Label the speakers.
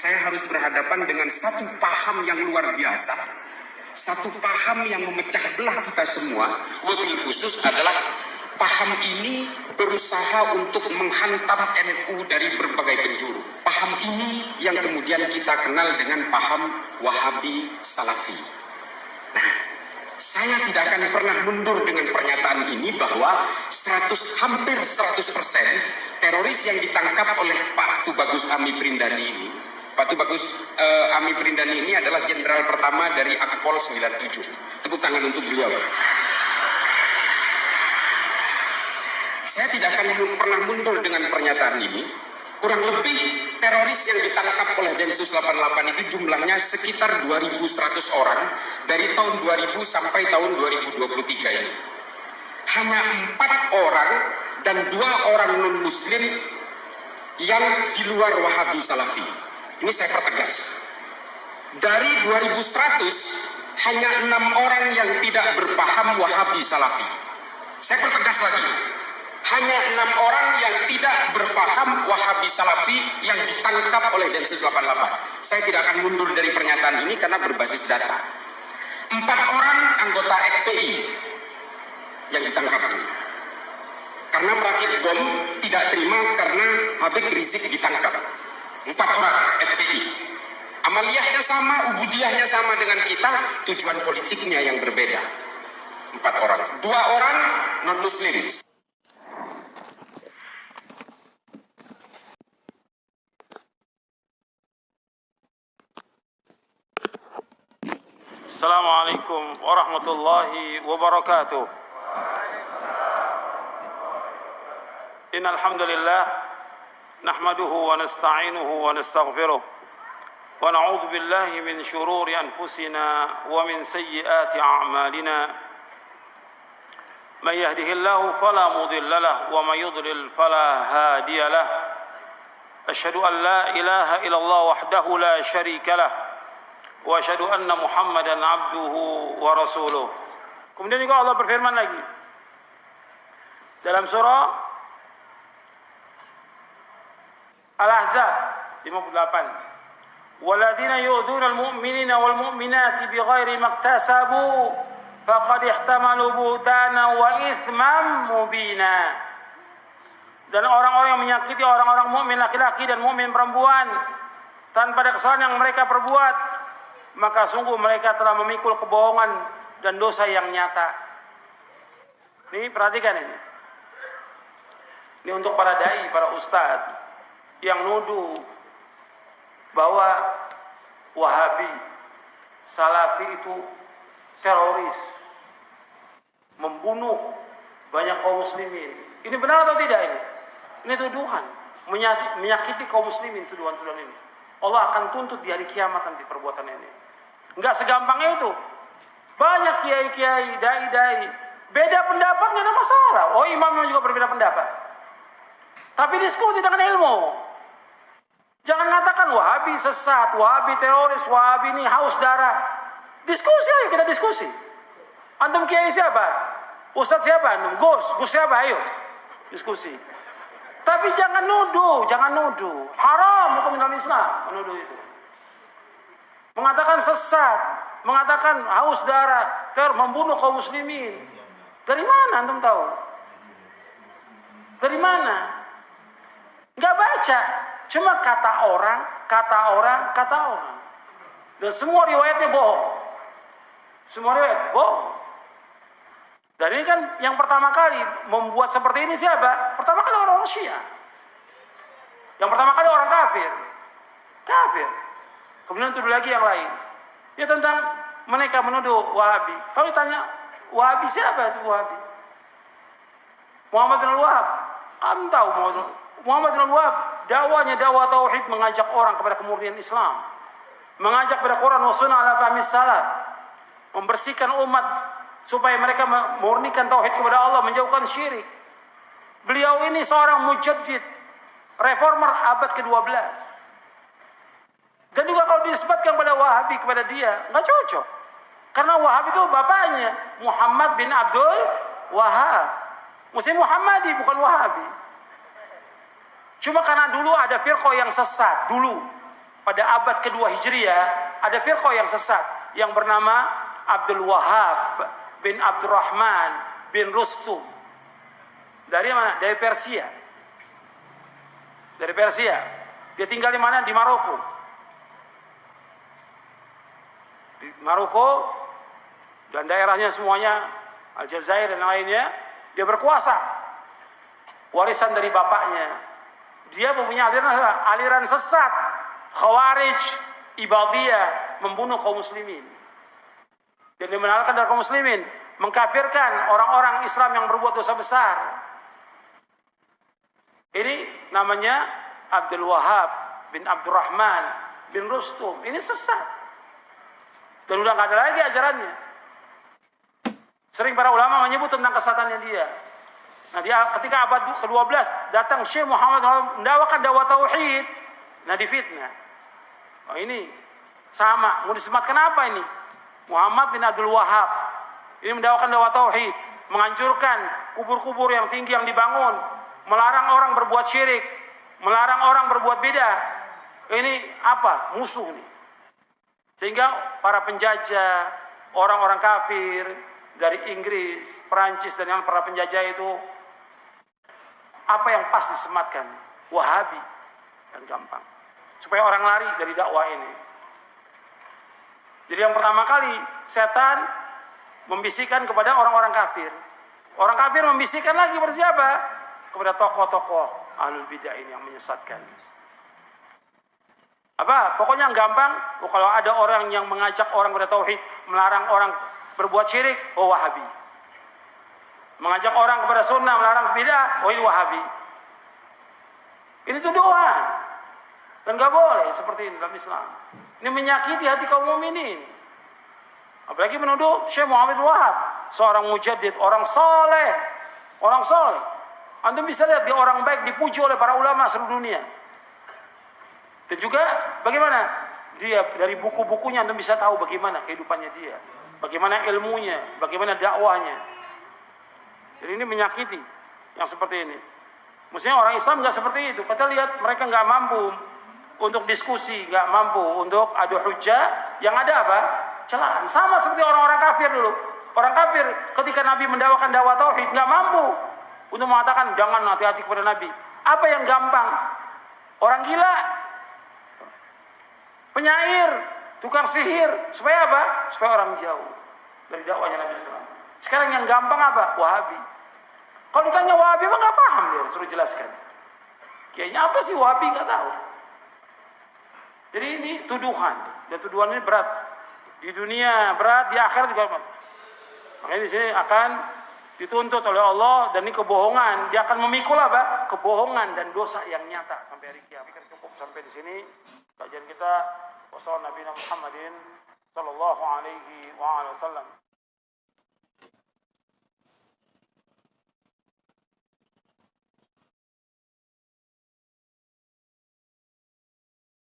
Speaker 1: saya harus berhadapan dengan satu paham yang luar biasa, satu paham yang memecah belah kita semua. Wabil khusus adalah paham ini berusaha untuk menghantam NU dari berbagai penjuru. Paham ini yang kemudian kita kenal dengan paham Wahabi Salafi. Nah, saya tidak akan pernah mundur dengan pernyataan ini bahwa hampir 100% teroris yang ditangkap oleh Pak Tubagus Ami Prindani ini, Pak Tubagus Ami Prindani ini adalah jenderal pertama dari Akpol 97. Tepuk tangan untuk beliau. Saya tidak akan pernah mundur dengan pernyataan ini. Kurang lebih teroris yang ditangkap oleh Densus 88 itu jumlahnya sekitar 2.100 orang dari tahun 2000 sampai tahun 2023 ini. Hanya 4 orang dan 2 orang non-muslim yang di luar Wahabi Salafi. Ini saya pertegas. Dari 2.100 hanya 6 orang yang tidak berpaham Wahabi Salafi. Saya pertegas lagi. Hanya 6 orang yang tidak berfaham Wahabi Salafi yang ditangkap oleh Densus 88. Saya tidak akan mundur dari pernyataan ini karena berbasis data. 4 orang anggota FPI yang ditangkap ini. Karena merakit bom tidak terima karena Habib Rizik ditangkap. 4 orang FPI. Amaliyahnya sama, ubudiyahnya sama dengan kita, tujuan politiknya yang berbeda. 4 orang. 2 orang non-muslim.
Speaker 2: Assalamualaikum warahmatullahi wabarakatuh. Innal hamdalillah nahmaduhu wa nasta'inuhu wa nastaghfiruh wa na'udzu billahi min shururi anfusina wa min sayyiati a'malina. Man yahdihillahu fala mudilla lahu wa man yudlil fala hadiya lahu. Asyhadu an la ilaha illallah wahdahu la syarika lahu wa asyhadu anna Muhammadan abduhu wa rasuluh. Kemudian juga Allah berfirman lagi dalam surah Al-Ahzab 58. Walladzina yu'dzuna al-mu'minina wal mu'minati bighairi maktasabu faqad ihtamalu buhtana wa itsman mubina. Dan orang-orang yang menyakiti orang-orang mukmin laki-laki dan mukmin perempuan tanpa ada kesalahan yang mereka perbuat, maka sungguh mereka telah memikul kebohongan dan dosa yang nyata. Ini perhatikan ini. Ini untuk para dai, para ustadz yang nuduh bahwa Wahabi Salafi itu teroris, membunuh banyak kaum muslimin. Ini benar atau tidak ini? Ini tuduhan, menyakiti kaum muslimin, tuduhan-tuduhan ini. Allah akan tuntut di hari kiamat nanti perbuatan ini. Enggak segampang itu. Banyak kiai-kiai, dai-dai, beda pendapat nggak ada masalah. Oh, imamnya juga berbeda pendapat. Tapi diskusi dengan ilmu. Jangan katakan Wahabi sesat, Wahabi teroris, Wahabi ini haus darah. Diskusi ayo, kita diskusi. Antum kiai siapa? Ustadz siapa antum? Gus siapa? Ayo diskusi. Tapi jangan nuduh. Haram hukum dalam Islam menuduh itu. Mengatakan sesat, mengatakan haus darah, membunuh kaum muslimin. Dari mana antum tahu? Dari mana? Enggak baca. Cuma kata orang. Dan semua riwayatnya bohong. Dan ini kan yang pertama kali membuat seperti ini siapa? Pertama kali orang Syiah. Yang pertama kali orang kafir. Kemudian tuduh lagi yang lain. Ya tentang mereka menuduh Wahabi. Kalau ditanya Wahabi siapa itu Wahabi? Muhammad bin Wahab. Kamu tahu Muhammad bin Wahab dakwanya dakwah tauhid, mengajak orang kepada kemurnian Islam. Mengajak pada Quran wa sunnah ala fahmi salaf. Membersihkan umat supaya mereka memurnikan tauhid kepada Allah, menjauhkan syirik. Beliau ini seorang mujaddid, reformer abad ke-12. Dan juga kalau disebutkan pada Wahabi kepada dia, nggak cocok. Karena Wahab itu bapaknya Muhammad bin Abdul Wahab. Mesti Muhammadi, bukan Wahabi. Cuma karena dulu ada firqah yang sesat dulu. pada abad kedua Hijriah ada firqah yang sesat yang bernama Abdul Wahab bin Abdurrahman bin Rustum. Dari mana? Dari Persia. Dari Persia. Dia tinggal di mana? Di Maroko. Di Maroko dan daerahnya semuanya, Aljazair dan lainnya, dia berkuasa. Warisan dari bapaknya. Dia mempunyai aliran sesat, Khawarij, Ibadiyah, membunuh kaum muslimin. Dan dia menalkan dari kaum muslimin, mengkafirkan orang-orang Islam yang berbuat dosa besar. Ini namanya Abdul Wahab bin Abdurrahman bin Rustum. Ini sesat. Dan udah gak ada lagi ajarannya. Sering para ulama menyebut tentang kesesatannya dia. Nah, dia ketika abad ke-12 datang Syekh Muhammad mendawakan dakwah tauhid. Nah, difitnah. Oh, ini sama, mau disematkan apa ini? Muhammad bin Abdul Wahab. Ini mendawakan dakwah tauhid, menghancurkan kubur-kubur yang tinggi yang dibangun, melarang orang berbuat syirik, melarang orang berbuat bidah. Ini apa? Musuh nih. Sehingga para penjajah, orang-orang kafir dari Inggris, Perancis dan yang para penjajah itu apa yang pas disematkan? Wahabi. Dan gampang. Supaya orang lari dari dakwah ini. Jadi yang pertama kali setan membisikkan kepada orang-orang kafir. Orang kafir membisikkan lagi kepada siapa? Kepada tokoh-tokoh ahlul bidah ini yang menyesatkan. Apa? Pokoknya yang gampang, kalau ada orang yang mengajak orang kepada tauhid, melarang orang berbuat syirik, oh Wahabi. Mengajak orang kepada sunnah, melarang bidah, oh ini Wahabi. Ini tuduhan. Dan gak boleh seperti ini dalam Islam. Ini menyakiti hati kaum mukminin. Apalagi menuduh Syekh Muhammad Wahab, seorang mujaddid, orang soleh. Orang soleh. Antum bisa lihat dia orang baik, dipuji oleh para ulama seluruh dunia. Dan juga bagaimana dia dari buku-bukunya antum bisa tahu bagaimana kehidupannya dia, bagaimana ilmunya, bagaimana dakwahnya. Jadi ini menyakiti yang seperti ini. Mestinya orang Islam nggak seperti itu. Kita lihat mereka nggak mampu untuk diskusi, nggak mampu untuk adu hujjah. Yang ada apa? Celaan. Sama seperti orang-orang kafir dulu. Orang kafir ketika Nabi mendakwakan dakwah tauhid nggak mampu untuk mengatakan jangan hati-hati kepada Nabi. Apa yang gampang? Orang gila, penyair, tukang sihir, supaya apa? Supaya orang jauh dari dakwahnya Nabi SAW. Sekarang yang gampang apa? Wahabi. Kalau ditanya Wahabi mah nggak paham dia, suruh jelaskan. Kayaknya apa sih Wahabi nggak tahu. Jadi ini tuduhan, dan tuduhan ini berat di dunia, berat di akhirat juga. Makanya di sini akan dituntut oleh Allah, dan ini kebohongan. Dia akan memikul apa? Kebohongan dan dosa yang nyata sampai hari kiamat. Cukup sampai di sini kajian kita. Wassalamualaikum warahmatullahi wabarakatuh.